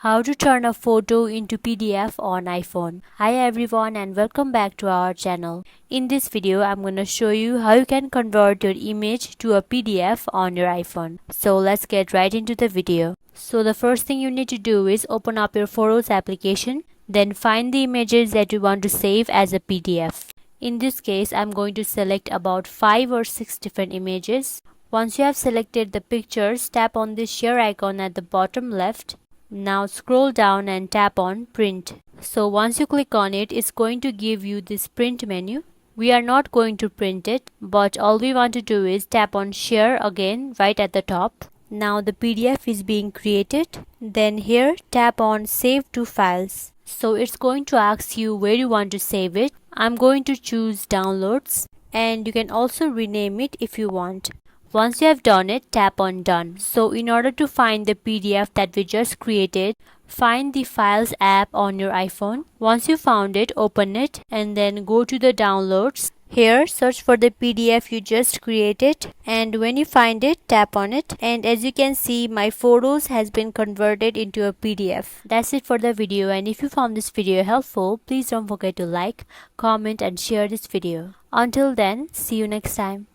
How to turn a photo into PDF on iPhone. Hi everyone and welcome back to our channel. In this video, I'm going to show you how you can convert your image to a PDF on your iPhone. So let's get right into the video. So the first thing you need to do is open up your Photos application. Then find the images that you want to save as a PDF. In this case, I'm going to select about 5 or 6 different images. Once you have selected the pictures, tap on this share icon at the bottom left. Now scroll down and tap on print. So once you click on it, it's going to give you this print menu. We are not going to print it, but all we want to do is tap on share again right at the top. Now the PDF is being created. Then here tap on save to files. So it's going to ask you where you want to save it. I'm going to choose downloads, and you can also rename it if you want. Once you have done it, tap on done. So in order to find the PDF that we just created, find the Files app on your iPhone. Once you found it, open it and then go to the downloads. Here, search for the PDF you just created, and when you find it, tap on it. And as you can see, my photos has been converted into a PDF. That's it for the video, and if you found this video helpful, please don't forget to like, comment and share this video. Until then, see you next time.